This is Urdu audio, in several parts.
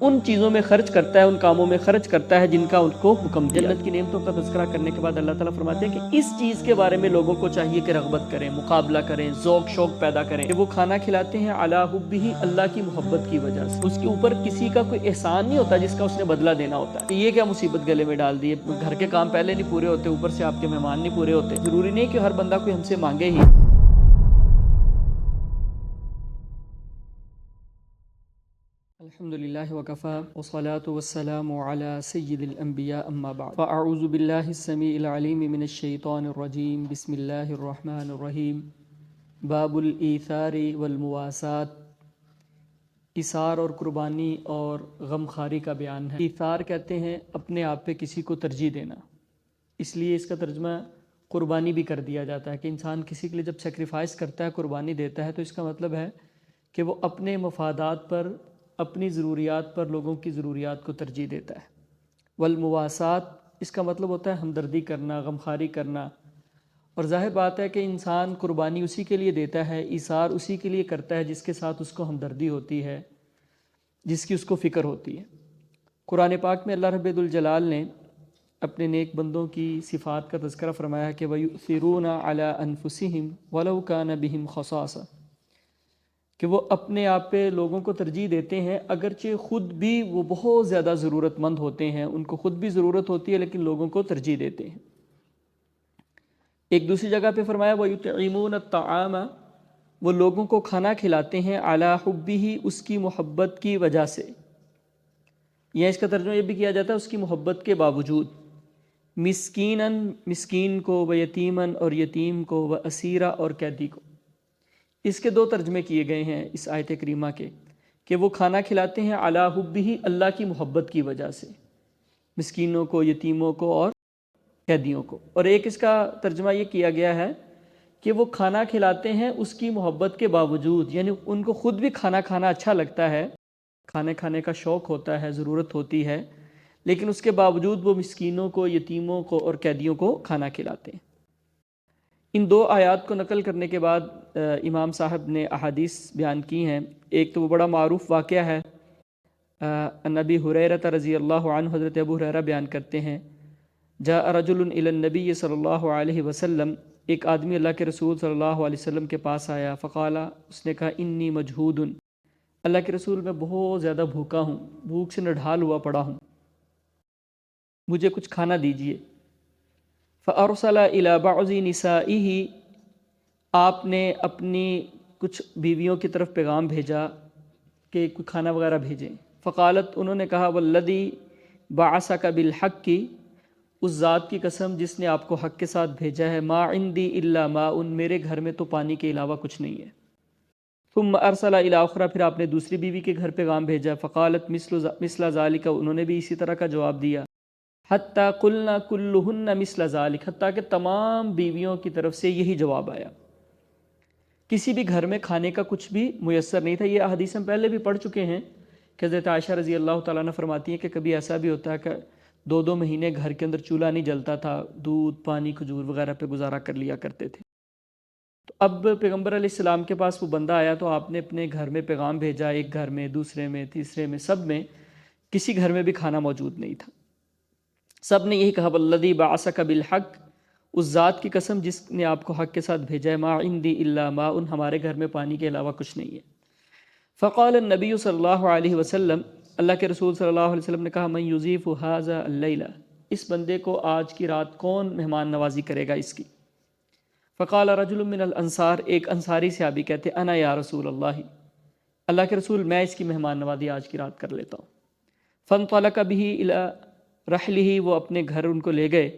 ان چیزوں میں خرچ کرتا ہے، ان کاموں میں خرچ کرتا ہے جن کا ان کو حکم دیا۔ جنت کی نعمتوں کا تذکرہ کرنے کے بعد اللہ تعالیٰ فرماتے ہیں کہ اس چیز کے بارے میں لوگوں کو چاہیے کہ رغبت کریں، مقابلہ کریں، ذوق شوق پیدا کریں کہ وہ کھانا کھلاتے ہیں علی حبہ، اللہ کی محبت کی وجہ سے۔ اس کے اوپر کسی کا کوئی احسان نہیں ہوتا جس کا اس نے بدلہ دینا ہوتا ہے۔ یہ کیا مصیبت گلے میں ڈال دی ہے، گھر کے کام پہلے نہیں پورے ہوتے، اوپر سے آپ کے مہمان نہیں پورے ہوتے۔ ضروری نہیں کہ ہر بندہ کوئی ہم سے مانگے ہی۔ الحمدللہ وکفا والصلاة والسلام علی سید الانبیاء اما بعد فاعوذ باللہ السمیع العلیم من الشیطان الرجیم بسم اللہ الرحمن الرحیم باب الایثار والمواسات۔ ایثار اور قربانی اور غمخواری کا بیان ہے۔ ایثار کہتے ہیں اپنے آپ پہ کسی کو ترجیح دینا، اس لیے اس کا ترجمہ قربانی بھی کر دیا جاتا ہے کہ انسان کسی کے لیے جب سیکریفائس کرتا ہے، قربانی دیتا ہے، تو اس کا مطلب ہے کہ وہ اپنے مفادات پر، اپنی ضروریات پر لوگوں کی ضروریات کو ترجیح دیتا ہے۔ والمواسات اس کا مطلب ہوتا ہے ہمدردی کرنا، غمخواری کرنا۔ اور ظاہر بات ہے کہ انسان قربانی اسی کے لیے دیتا ہے، ایثار اسی کے لیے کرتا ہے جس کے ساتھ اس کو ہمدردی ہوتی ہے، جس کی اس کو فکر ہوتی ہے۔ قرآن پاک میں اللہ رب الجلال نے اپنے نیک بندوں کی صفات کا تذکرہ فرمایا ہے کہ وَيُؤْثِرُونَ عَلَىٰ أَنفُسِهِمْ وَلَوْ كَانَ بِهِمْ خَصَاصَةٌ، کہ وہ اپنے آپ پہ لوگوں کو ترجیح دیتے ہیں اگرچہ خود بھی وہ بہت زیادہ ضرورت مند ہوتے ہیں، ان کو خود بھی ضرورت ہوتی ہے لیکن لوگوں کو ترجیح دیتے ہیں۔ ایک دوسری جگہ پہ فرمایا وَيُطْعِمُونَ الطَّعَامَ، وہ لوگوں کو کھانا کھلاتے ہیں عَلَىٰ حُبِّهِ، اس کی محبت کی وجہ سے، یا اس کا ترجمہ یہ بھی کیا جاتا ہے اس کی محبت کے باوجود۔ مسکیناً، مسکین کو، و یتیماً، اور یتیم کو، و اسیرا، اور قیدی کو۔ اس کے دو ترجمے کیے گئے ہیں اس آیت کریمہ کے کہ وہ کھانا کھلاتے ہیں علی حبہ، اللہ کی محبت کی وجہ سے، مسکینوں کو، یتیموں کو اور قیدیوں کو۔ اور ایک اس کا ترجمہ یہ کیا گیا ہے کہ وہ کھانا کھلاتے ہیں اس کی محبت کے باوجود، یعنی ان کو خود بھی کھانا کھانا اچھا لگتا ہے، کھانے کھانے کا شوق ہوتا ہے، ضرورت ہوتی ہے، لیکن اس کے باوجود وہ مسکینوں کو، یتیموں کو اور قیدیوں کو کھانا کھلاتے ہیں۔ ان دو آیات کو نقل کرنے کے بعد امام صاحب نے احادیث بیان کی ہیں۔ ایک تو وہ بڑا معروف واقعہ ہے، عن ابی ہریرہ رضی اللہ عنہ، حضرت ابو ہریرہ بیان کرتے ہیں جاء رجل الی النبی صلی اللہ علیہ وسلم، ایک آدمی اللہ کے رسول صلی اللہ علیہ وسلم کے پاس آیا، فقال، اس نے کہا انی مجہود، اللہ کے رسول میں بہت زیادہ بھوکا ہوں، بھوک سے نڈھال ہوا پڑا ہوں، مجھے کچھ کھانا دیجیے۔ فارسل الی بعض نسائہ، آپ نے اپنی کچھ بیویوں کی طرف پیغام بھیجا کہ کوئی کھانا وغیرہ بھیجیں۔ فقالت، انہوں نے کہا والذی بعثک بالحق، اس ذات کی قسم جس نے آپ کو حق کے ساتھ بھیجا ہے، ما عندی الا ماء، میرے گھر میں تو پانی کے علاوہ کچھ نہیں ہے۔ ثم ارسل الی اخری، پھر آپ نے دوسری بیوی کے گھر پیغام بھیجا، فقالت مثل ذالک، انہوں نے بھی اسی طرح کا جواب دیا۔ حتی قلنا کلہن مثل ذالک، حتیٰ کہ تمام بیویوں کی طرف سے یہی جواب آیا، کسی بھی گھر میں کھانے کا کچھ بھی میسر نہیں تھا۔ یہ احادیث ہم پہلے بھی پڑھ چکے ہیں کہ حضرت عائشہ رضی اللہ تعالیٰ عنہ فرماتی ہیں کہ کبھی ایسا بھی ہوتا ہے کہ 2 مہینے گھر کے اندر چولہا نہیں جلتا تھا، دودھ، پانی، کھجور وغیرہ پہ گزارا کر لیا کرتے تھے۔ تو اب پیغمبر علیہ السلام کے پاس وہ بندہ آیا تو آپ نے اپنے گھر میں پیغام بھیجا، ایک گھر میں، دوسرے میں، تیسرے میں، سب میں، کسی گھر میں بھی کھانا موجود نہیں تھا۔ سب نے یہی کہا والذی بعثک بالحق، اس ذات کی قسم جس نے آپ کو حق کے ساتھ بھیجا ہے، ما عندی الا ماء، ہمارے گھر میں پانی کے علاوہ کچھ نہیں ہے۔ فقال النبی صلی اللہ علیہ وسلم، اللہ کے رسول صلی اللہ علیہ وسلم نے کہا من یضیف ھذا اللیلہ، اس بندے کو آج کی رات کون مہمان نوازی کرے گا اس کی؟ فقال رجل من الانصار، ایک انصاری صحابی کہتے انا یا رسول اللہ کے رسول میں اس کی مہمان نوازی آج کی رات کر لیتا ہوں۔ فانطلق به الی رحلہ، وہ اپنے گھر ان کو لے گئے۔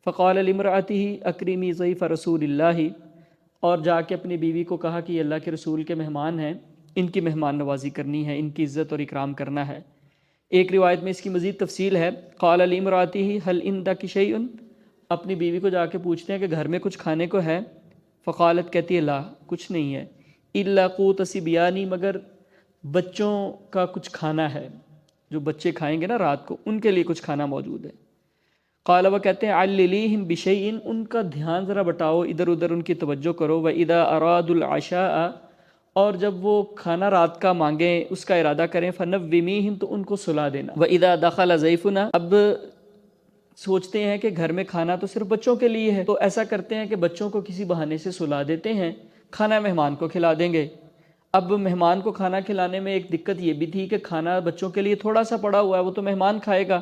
فقال لامرأتہ اکرمی ضیف رسول اللہ، اور جا کے اپنی بیوی کو کہا کہ یہ اللہ کے رسول کے مہمان ہیں، ان کی مہمان نوازی کرنی ہے، ان کی عزت اور اکرام کرنا ہے۔ ایک روایت میں اس کی مزید تفصیل ہے، قال لامرأتہ هل عندک شیء، اپنی بیوی کو جا کے پوچھتے ہیں کہ گھر میں کچھ کھانے کو ہے؟ فقالت، کہتی ہے لا، کچھ نہیں ہے، الا قوت صبیانی، مگر بچوں کا کچھ کھانا ہے، جو بچے کھائیں گے نا رات کو، ان کے لیے کچھ کھانا موجود ہے۔ قال، وہ کہتے ہیں عللیہم بشیء، ان کا دھیان ذرا بٹاؤ، ادھر ادھر ان کی توجہ کرو، وَإِذَا أَرَادُوا الْعَشَاءَ، اور جب وہ کھانا رات کا مانگیں، اس کا ارادہ کریں، فنوّمیہم، تو ان کو سلا دینا۔ وَإِذَا دَخَلَ ضَيْفُنَا، اب سوچتے ہیں کہ گھر میں کھانا تو صرف بچوں کے لیے ہے، تو ایسا کرتے ہیں کہ بچوں کو کسی بہانے سے سلا دیتے ہیں، کھانا مہمان کو کھلا دیں گے۔ اب مہمان کو کھانا کھلانے میں ایک دقت یہ بھی تھی کہ کھانا بچوں کے لیے تھوڑا سا پڑا ہوا ہے، وہ تو مہمان کھائے گا،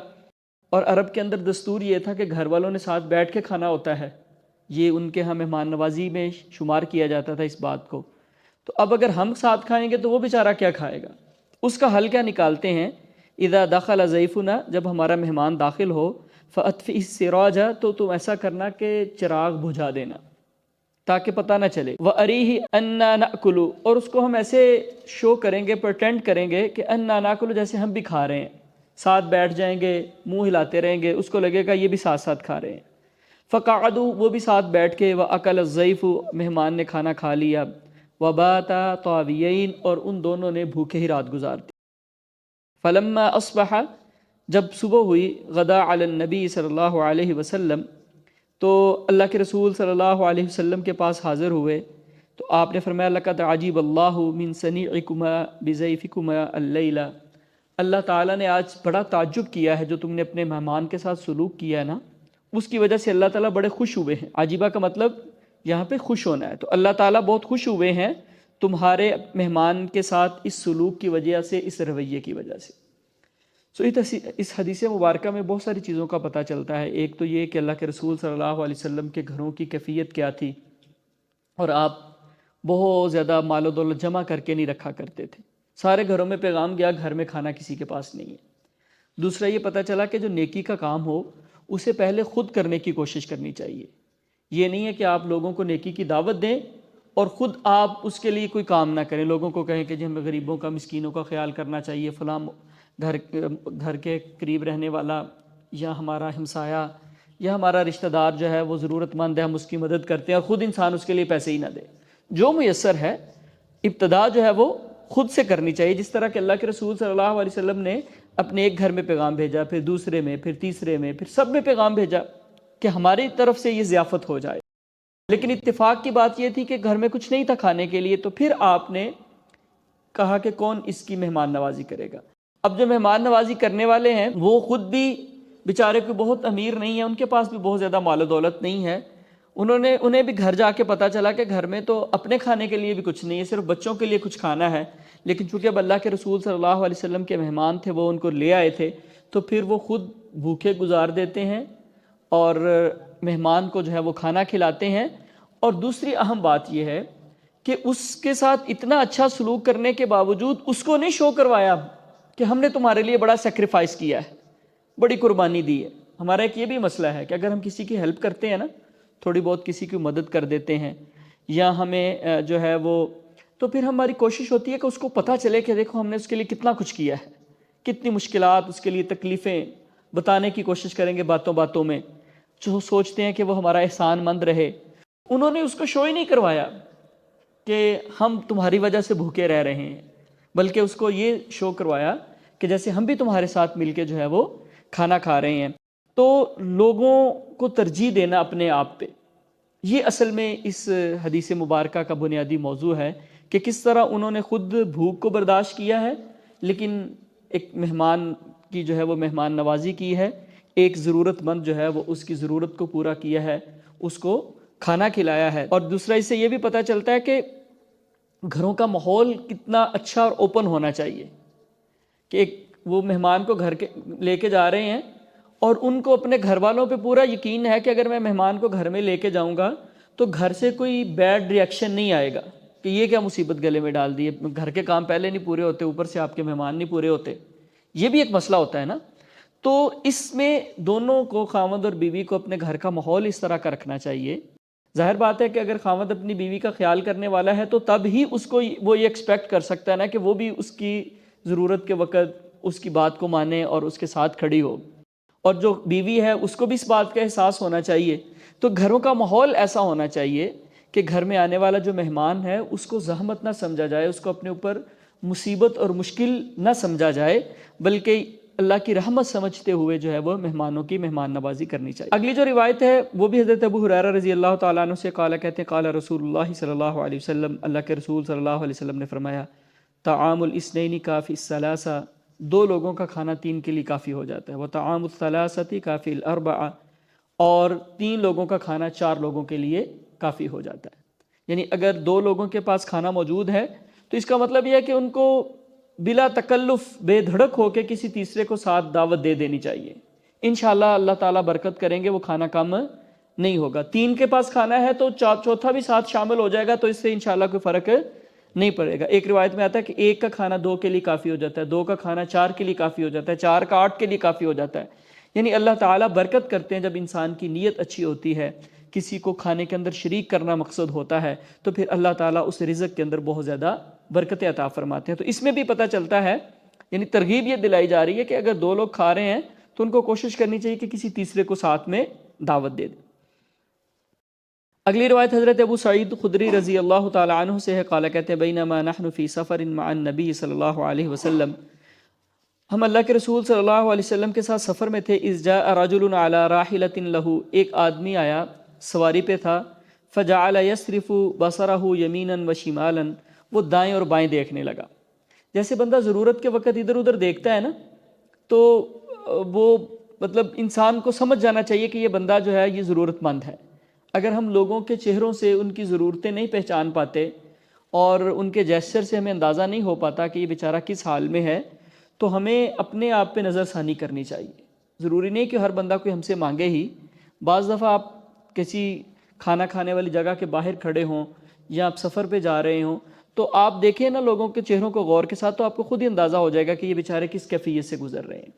اور عرب کے اندر دستور یہ تھا کہ گھر والوں نے ساتھ بیٹھ کے کھانا ہوتا ہے، یہ ان کے ہاں مہمان نوازی میں شمار کیا جاتا تھا اس بات کو۔ تو اب اگر ہم ساتھ کھائیں گے تو وہ بیچارہ کیا کھائے گا؟ اس کا حل کیا نکالتے ہیں؟ اذا دخل ضیفنا، جب ہمارا مہمان داخل ہو، فاطفئ السراج، تو تم ایسا کرنا کہ چراغ بجھا دینا تاکہ پتہ نہ چلے۔ وَأَرِيهِ أَنَّا نَأْكُلُ، اور اس کو ہم ایسے شو کریں گے، پرٹینڈ کریں گے کہ أَنَّا نَأْكُلُ، جیسے ہم بھی کھا رہے ہیں، ساتھ بیٹھ جائیں گے، منہ ہلاتے رہیں گے، اس کو لگے گا یہ بھی ساتھ ساتھ کھا رہے ہیں۔ فَقَعَدُوا، وہ بھی ساتھ بیٹھ کے، وَأَكَلَ الضَّيْفُ، مہمان نے کھانا کھا لیا، وَبَاتَا طَاوِيَيْن، اور ان دونوں نے بھوکے ہی رات گزار دی۔ فَلَمَّا أَصْبَحَ، جب صبح ہوئی، غدا علی النبی صلی اللہ علیہ وسلم، تو اللہ کے رسول صلی اللہ علیہ وسلم کے پاس حاضر ہوئے، تو آپ نے فرمایا لقد عجیب اللہ من صنیعکما بضیفکما اللیلہ، اللہ تعالیٰ نے آج بڑا تعجب کیا ہے جو تم نے اپنے مہمان کے ساتھ سلوک کیا ہے نا، اس کی وجہ سے اللہ تعالیٰ بڑے خوش ہوئے ہیں۔ عجیبہ کا مطلب یہاں پہ خوش ہونا ہے، تو اللہ تعالیٰ بہت خوش ہوئے ہیں تمہارے مہمان کے ساتھ اس سلوک کی وجہ سے، اس رویے کی وجہ سے۔ اس حدیث مبارکہ میں بہت ساری چیزوں کا پتہ چلتا ہے۔ ایک تو یہ کہ اللہ کے رسول صلی اللہ علیہ وسلم کے گھروں کی کیفیت کیا تھی، اور آپ بہت زیادہ مال و دولت جمع کر کے نہیں رکھا کرتے تھے، سارے گھروں میں پیغام گیا، گھر میں کھانا کسی کے پاس نہیں ہے۔ دوسرا یہ پتہ چلا کہ جو نیکی کا کام ہو اسے پہلے خود کرنے کی کوشش کرنی چاہیے۔ یہ نہیں ہے کہ آپ لوگوں کو نیکی کی دعوت دیں اور خود آپ اس کے لیے کوئی کام نہ کریں، لوگوں کو کہیں کہ جی ہمیں غریبوں کا، مسکینوں کا خیال کرنا چاہیے، فلاں گھر کے قریب رہنے والا یا ہمارا ہمسایہ یا ہمارا رشتہ دار جو ہے وہ ضرورت مند ہے، ہم اس کی مدد کرتے ہیں، اور خود انسان اس کے لیے پیسے ہی نہ دے۔ جو میسر ہے ابتدا جو ہے وہ خود سے کرنی چاہیے، جس طرح کہ اللہ کے رسول صلی اللہ علیہ وسلم نے اپنے ایک گھر میں پیغام بھیجا، پھر دوسرے میں، پھر تیسرے میں، پھر سب میں پیغام بھیجا کہ ہماری طرف سے یہ ضیافت ہو جائے۔ لیکن اتفاق کی بات یہ تھی کہ گھر میں کچھ نہیں تھا کھانے کے لیے، تو پھر آپ نے کہا کہ کون اس کی مہمان نوازی کرے گا۔ اب جو مہمان نوازی کرنے والے ہیں وہ خود بھی بیچارے کوئی بہت امیر نہیں ہے، ان کے پاس بھی بہت زیادہ مال و دولت نہیں ہے، انہیں بھی گھر جا کے پتہ چلا کہ گھر میں تو اپنے کھانے کے لیے بھی کچھ نہیں ہے، صرف بچوں کے لیے کچھ کھانا ہے۔ لیکن چونکہ اب اللہ کے رسول صلی اللہ علیہ وسلم کے مہمان تھے، وہ ان کو لے آئے تھے، تو پھر وہ خود بھوکے گزار دیتے ہیں اور مہمان کو جو ہے وہ کھانا کھلاتے ہیں۔ اور دوسری اہم بات یہ ہے کہ اس کے ساتھ اتنا اچھا سلوک کرنے کے باوجود اس کو نہیں شو کروایا کہ ہم نے تمہارے لیے بڑا سیکریفائس کیا ہے، بڑی قربانی دی ہے۔ ہمارا ایک یہ بھی مسئلہ ہے کہ اگر ہم کسی کی ہیلپ کرتے ہیں نا، تھوڑی بہت کسی کی مدد کر دیتے ہیں، یا ہمیں جو ہے وہ، تو پھر ہماری کوشش ہوتی ہے کہ اس کو پتہ چلے کہ دیکھو ہم نے اس کے لیے کتنا کچھ کیا ہے، کتنی مشکلات، اس کے لیے تکلیفیں بتانے کی کوشش کریں گے باتوں باتوں میں، جو سوچتے ہیں کہ وہ ہمارا احسان مند رہے۔ انہوں نے اس کو شو ہی نہیں کروایا کہ ہم تمہاری وجہ سے بھوکے رہ رہے ہیں، بلکہ اس کو یہ شو کروایا کہ جیسے ہم بھی تمہارے ساتھ مل کے جو ہے وہ کھانا کھا رہے ہیں۔ تو لوگوں کو ترجیح دینا اپنے آپ پہ، یہ اصل میں اس حدیث مبارکہ کا بنیادی موضوع ہے کہ کس طرح انہوں نے خود بھوک کو برداشت کیا ہے، لیکن ایک مہمان کی جو ہے وہ مہمان نوازی کی ہے، ایک ضرورت مند جو ہے وہ اس کی ضرورت کو پورا کیا ہے، اس کو کھانا کھلایا ہے۔ اور دوسرا اس سے یہ بھی پتہ چلتا ہے کہ گھروں کا ماحول کتنا اچھا اور اوپن ہونا چاہیے، کہ وہ مہمان کو گھر کے لے کے جا رہے ہیں اور ان کو اپنے گھر والوں پہ پورا یقین ہے کہ اگر میں مہمان کو گھر میں لے کے جاؤں گا تو گھر سے کوئی بیڈ ری ایکشن نہیں آئے گا کہ یہ کیا مصیبت گلے میں ڈال دی ہے، گھر کے کام پہلے نہیں پورے ہوتے، اوپر سے آپ کے مہمان نہیں پورے ہوتے، یہ بھی ایک مسئلہ ہوتا ہے نا۔ تو اس میں دونوں کو، خاوند اور بیوی کو، اپنے گھر کا ماحول اس طرح کا رکھنا چاہیے۔ ظاہر بات ہے کہ اگر خاوند اپنی بیوی کا خیال کرنے والا ہے تو تب ہی اس کو وہ یہ ایکسپیکٹ کر سکتا ہے نا کہ وہ بھی اس کی ضرورت کے وقت اس کی بات کو مانے اور اس کے ساتھ کھڑی ہو، اور جو بیوی ہے اس کو بھی اس بات کا احساس ہونا چاہیے۔ تو گھروں کا ماحول ایسا ہونا چاہیے کہ گھر میں آنے والا جو مہمان ہے اس کو زحمت نہ سمجھا جائے، اس کو اپنے اوپر مصیبت اور مشکل نہ سمجھا جائے، بلکہ اللہ کی رحمت سمجھتے ہوئے جو ہے وہ مہمانوں کی مہمان نوازی کرنی چاہیے۔ اگلی جو روایت ہے وہ بھی حضرت ابو ہریرہ رضی اللہ تعالیٰ عنہ سے قال کہتے ہیں قال رسول اللہ صلی اللہ علیہ وسلم، اللہ کے رسول صلی اللہ علیہ وسلم نے فرمایا طعام الاثنین کافی الثلاثہ، دو لوگوں کا کھانا تین کے لیے کافی ہو جاتا ہے، وطعام الثلاثۃ کافی الاربعہ، اور تین لوگوں کا کھانا چار لوگوں کے لیے کافی ہو جاتا ہے۔ یعنی اگر دو لوگوں کے پاس کھانا موجود ہے تو اس کا مطلب یہ ہے کہ ان کو بلا تکلف بے دھڑک ہو کے کسی تیسرے کو ساتھ دعوت دے دینی چاہیے، انشاءاللہ اللہ تعالیٰ برکت کریں گے، وہ کھانا کم نہیں ہوگا۔ تین کے پاس کھانا ہے تو چوتھا بھی ساتھ شامل ہو جائے گا تو اس سے انشاءاللہ کوئی فرق نہیں پڑے گا۔ ایک روایت میں آتا ہے کہ ایک کا کھانا دو کے لیے کافی ہو جاتا ہے، دو کا کھانا چار کے لیے کافی ہو جاتا ہے، چار کا آٹھ کے لیے کافی ہو جاتا ہے۔ یعنی اللہ تعالیٰ برکت کرتے ہیں جب انسان کی نیت اچھی ہوتی ہے، کسی کو کھانے کے اندر شریک کرنا مقصد ہوتا ہے تو پھر اللہ تعالیٰ اس رزق کے اندر بہت زیادہ برکت عطا فرماتے ہیں۔ تو اس میں بھی پتہ چلتا ہے، یعنی ترغیب یہ دلائی جا رہی ہے کہ اگر دو لوگ کھا رہے ہیں تو ان کو کوشش کرنی چاہیے کہ کسی تیسرے کو ساتھ میں دعوت دے دیں۔ اگلی روایت حضرت ابو سعید خدری رضی اللہ تعالی عنہ سے ہے، قال کہتے ہیں بینما نحن فی سفر مع النبی صلی اللہ علیہ وسلم، ہم اللہ کے رسول صلی اللہ علیہ وسلم کے ساتھ سفر میں تھے، اذ جاء رجل علی راحلۃ لہ، ایک آدمی آیا سواری پہ تھا، فجعل یصرف بصرہ یمینا وشمالا، وہ دائیں اور بائیں دیکھنے لگا۔ جیسے بندہ ضرورت کے وقت ادھر ادھر دیکھتا ہے نا تو وہ مطلب انسان کو سمجھ جانا چاہیے کہ یہ بندہ جو ہے یہ ضرورت مند ہے۔ اگر ہم لوگوں کے چہروں سے ان کی ضرورتیں نہیں پہچان پاتے اور ان کے جیسچر سے ہمیں اندازہ نہیں ہو پاتا کہ یہ بیچارہ کس حال میں ہے، تو ہمیں اپنے آپ پہ نظر ثانی کرنی چاہیے۔ ضروری نہیں کہ ہر بندہ کوئی ہم سے مانگے ہی، بعض دفعہ آپ کسی کھانا کھانے والی جگہ کے باہر کھڑے ہوں یا آپ سفر پہ جا رہے ہوں تو آپ دیکھیں نا لوگوں کے چہروں کو غور کے ساتھ، تو آپ کو خود ہی اندازہ ہو جائے گا کہ یہ بیچارے کس کیفیت سے گزر رہے ہیں۔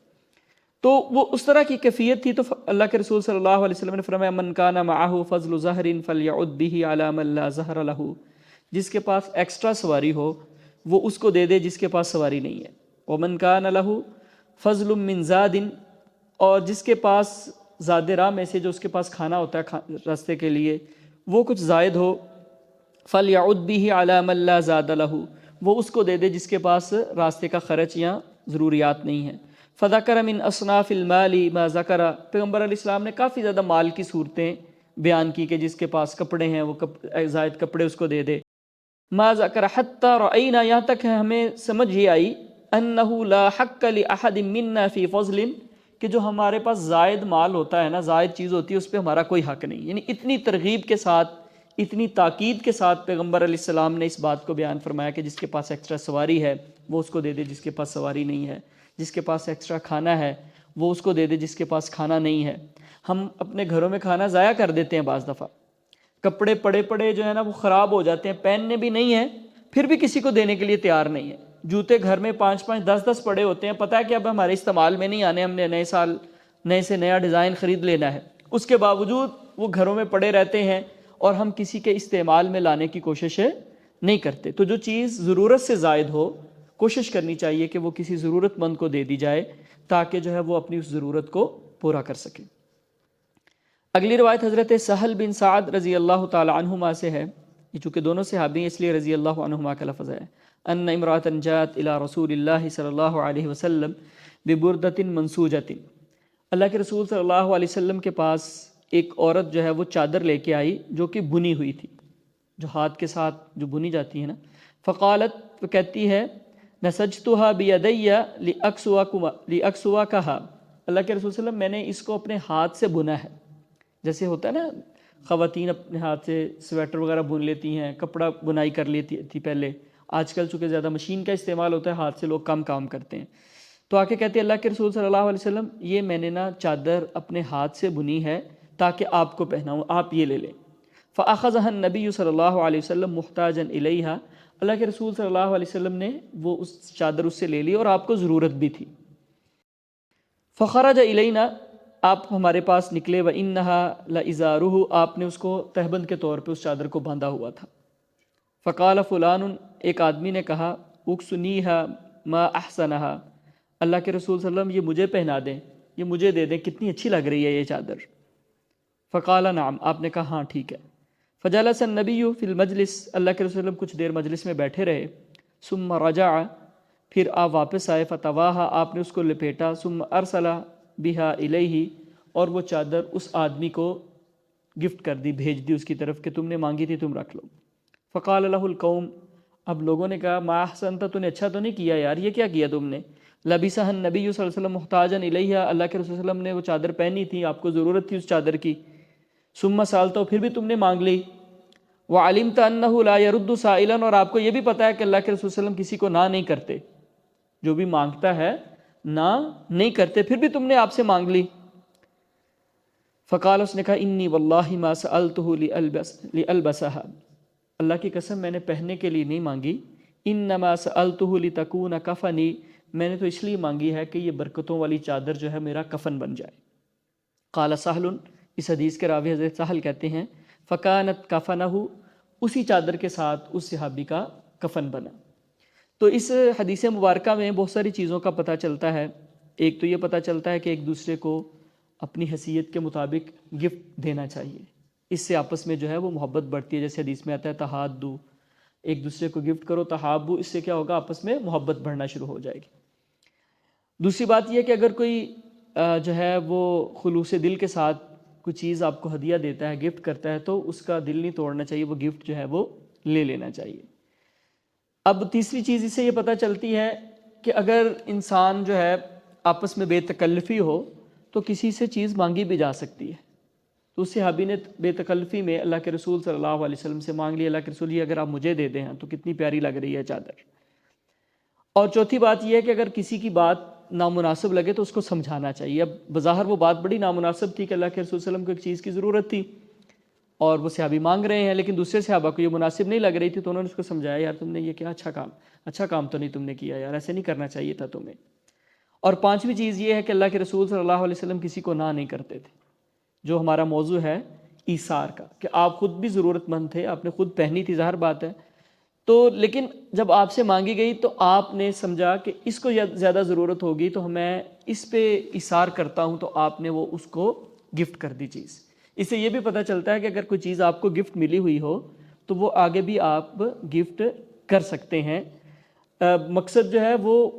تو وہ اس طرح کی کیفیت تھی، تو اللہ کے رسول صلی اللہ علیہ وسلم نے فرمایا من کان معه فضل ظہر فلیعد به علی من لا ظہر له، جس کے پاس ایکسٹرا سواری ہو وہ اس کو دے دے جس کے پاس سواری نہیں ہے۔ ومن کان له فضل من زاد، اور جس کے پاس زاد راہ میں سے جو اس کے پاس کھانا ہوتا ہے راستے کے لیے وہ کچھ زائد ہو، فلیعد به علی من لا زاد له، وہ اس کو دے دے جس کے پاس راستے کا خرچ یا ضروریات نہیں ہے۔ فذکر من اصناف المال ما ذکر، پیغمبر علیہ السلام نے کافی زیادہ مال کی صورتیں بیان کی کہ جس کے پاس کپڑے ہیں وہ زائد کپڑے اس کو دے دے۔ ما ذکر حتی رأینا، یہاں تک ہمیں سمجھ ہی آئی انہ لا حق لأحد منا فی فضل، کہ جو ہمارے پاس زائد مال ہوتا ہے نا، زائد چیز ہوتی ہے، اس پہ ہمارا کوئی حق نہیں۔ یعنی اتنی ترغیب کے ساتھ، اتنی تاکید کے ساتھ پیغمبر علیہ السلام نے اس بات کو بیان فرمایا کہ جس کے پاس ایکسٹرا سواری ہے وہ اس کو دے دے جس کے پاس سواری نہیں ہے، جس کے پاس ایکسٹرا کھانا ہے وہ اس کو دے دے جس کے پاس کھانا نہیں ہے۔ ہم اپنے گھروں میں کھانا ضائع کر دیتے ہیں، بعض دفعہ کپڑے پڑے پڑے جو ہے نا وہ خراب ہو جاتے ہیں، پہننے بھی نہیں ہیں پھر بھی کسی کو دینے کے لیے تیار نہیں ہے۔ جوتے گھر میں 5 10 پڑے ہوتے ہیں، پتہ ہے کہ اب ہمارے استعمال میں نہیں آنے، ہم نے نئے سال نئے سے نیا ڈیزائن خرید لینا ہے، اس کے باوجود وہ گھروں میں پڑے رہتے ہیں اور ہم کسی کے استعمال میں لانے کی کوشش نہیں کرتے۔ تو جو چیز ضرورت سے زائد ہو کوشش کرنی چاہیے کہ وہ کسی ضرورت مند کو دے دی جائے تاکہ جو ہے وہ اپنی اس ضرورت کو پورا کر سکے۔ اگلی روایت حضرت سہل بن سعد رضی اللہ تعالی عنہما سے ہے، یہ چونکہ دونوں صحابی ہیں اس لیے رضی اللہ عنہما کا لفظ ہے، ان امرأة جاءت الى رسول اللہ صلی اللہ علیہ وسلم ببردۃ منسوجۃ، اللہ کے رسول صلی اللہ علیہ وسلم کے پاس ایک عورت جو ہے وہ چادر لے کے آئی جو کہ بنی ہوئی تھی، جو ہاتھ کے ساتھ جو بنی جاتی ہے نا۔ فقالت، وہ کہتی ہے نسجتها بیدی لأکسوکہا، اللہ کے رسول صلی اللہ علیہ وسلم میں نے اس کو اپنے ہاتھ سے بنا ہے۔ جیسے ہوتا ہے نا خواتین اپنے ہاتھ سے سویٹر وغیرہ بن لیتی ہیں، کپڑا بنائی کر لیتی تھی پہلے، آج کل چونکہ زیادہ مشین کا استعمال ہوتا ہے ہاتھ سے لوگ کم کام کرتے ہیں۔ تو آ کے کہتے ہیں اللہ کے رسول صلی اللہ علیہ وسلم یہ میں نے نا چادر اپنے ہاتھ سے بنی ہے تاکہ آپ کو پہناؤں، آپ یہ لے لیں۔ فأخذها النبی صلی اللہ علیہ وسلم محتاجا الیہا، اللہ کے رسول صلی اللہ علیہ وسلم نے وہ اس چادر اس سے لے لی اور آپ کو ضرورت بھی تھی۔ فخرج الینا، آپ ہمارے پاس نکلے، وانہا لازارہ، آپ نے اس کو تہبند کے طور پہ اس چادر کو باندھا ہوا تھا۔ فقال فلان، ایک آدمی نے کہا اکسنیہا ما احسنہا، اللہ کے رسول صلی اللہ علیہ وسلم یہ مجھے پہنا دیں، یہ مجھے دے دیں، کتنی اچھی لگ رہی ہے یہ چادر۔ فقال نعم، آپ نے کہا ہاں ٹھیک ہے۔ فجلس النبی فی المجلس، اللہ کے رسول صلی اللہ علیہ وسلم کچھ دیر مجلس میں بیٹھے رہے۔ ثم رجع، پھر آپ واپس آئے، فتواہا، آپ نے اس کو لپیٹا، ثم ارسل بہا الیہ، اور وہ چادر اس آدمی کو گفٹ کر دی، بھیج دی اس کی طرف کہ تم نے مانگی تھی، تم رکھ لو۔ فقال لہ القوم، اب لوگوں نے کہا ما احسنت، تو نے اچھا تو نہیں کیا یار، یہ کیا کیا تم نے؟ لبسہ النبی صلی اللہ علیہ وسلم محتاجا الیہ، اللہ کے رسول صلی اللہ علیہ وسلم نے وہ چادر پہنی تھی، آپ کو ضرورت تھی اس چادر کی، ثم سالتہ، پھر بھی تم نے مانگ لی، وعلمت انہ لا يرد سائلا، اور آپ کو یہ بھی پتا ہے کہ اللہ کے رسول صلی اللہ علیہ وسلم کسی کو نہ نہیں کرتے، جو بھی مانگتا ہے نہ نہیں کرتے، پھر بھی تم نے آپ سے مانگ لی۔ فقال، اس نے کہا انی واللہ ما سألتہ لألبسہا، اللہ کی قسم میں نے پہننے کے لیے نہیں مانگی، انما سألتہ لتکون کفنی، میں نے تو اس لیے مانگی ہے کہ یہ برکتوں والی چادر جو ہے میرا کفن بن جائے۔ قال سہل، اس حدیث کے راوی حضرت سہل کہتے ہیں فکانت کفنہ، اسی چادر کے ساتھ اس صحابی کا کفن بنا۔ تو اس حدیث مبارکہ میں بہت ساری چیزوں کا پتہ چلتا ہے۔ ایک تو یہ پتہ چلتا ہے کہ ایک دوسرے کو اپنی حیثیت کے مطابق گفٹ دینا چاہیے، اس سے آپس میں جو ہے وہ محبت بڑھتی ہے، جیسے حدیث میں آتا ہے تحادو، ایک دوسرے کو گفٹ کرو، تحابو، اس سے کیا ہوگا، آپس میں محبت بڑھنا شروع ہو جائے گی۔ دوسری بات یہ کہ اگر کوئی جو ہے وہ خلوص دل کے ساتھ کوئی چیز آپ کو ہدیہ دیتا ہے، گفٹ کرتا ہے، تو اس کا دل نہیں توڑنا چاہیے، وہ گفٹ جو ہے وہ لے لینا چاہیے۔ اب تیسری چیز اس سے یہ پتہ چلتی ہے کہ اگر انسان جو ہے آپس میں بے تکلفی ہو تو کسی سے چیز مانگی بھی جا سکتی ہے۔ تو اس صحابی نے بے تکلفی میں اللہ کے رسول صلی اللہ علیہ وسلم سے مانگ لیا، اللہ کے رسول یہ اگر آپ مجھے دے دیں تو کتنی پیاری لگ رہی ہے چادر۔ اور چوتھی بات یہ ہے کہ اگر کسی کی بات نامناسب لگے تو اس کو سمجھانا چاہیے۔ اب بظاہر وہ بات بڑی نامناسب تھی کہ اللہ کے رسول صلی اللہ علیہ وسلم کو ایک چیز کی ضرورت تھی اور وہ صحابی مانگ رہے ہیں، لیکن دوسرے صحابہ کو یہ مناسب نہیں لگ رہی تھی، تو انہوں نے اس کو سمجھایا، یار تم نے یہ کیا اچھا کام تو نہیں تم نے کیا یار، ایسے نہیں کرنا چاہیے تھا تمہیں۔ اور پانچویں چیز یہ ہے کہ اللہ کے رسول صلی اللہ علیہ وسلم کسی کو نہ نہیں کرتے تھے، جو ہمارا موضوع ہے ایثار کا، کہ آپ خود بھی ضرورت مند تھے، آپ نے خود پہنی تھی، ظاہر بات ہے، تو لیکن جب آپ سے مانگی گئی تو آپ نے سمجھا کہ اس کو زیادہ ضرورت ہوگی تو میں اس پہ ایثار کرتا ہوں، تو آپ نے وہ اس کو گفٹ کر دی چیز۔ اس سے یہ بھی پتہ چلتا ہے کہ اگر کوئی چیز آپ کو گفٹ ملی ہوئی ہو تو وہ آگے بھی آپ گفٹ کر سکتے ہیں۔ مقصد جو ہے وہ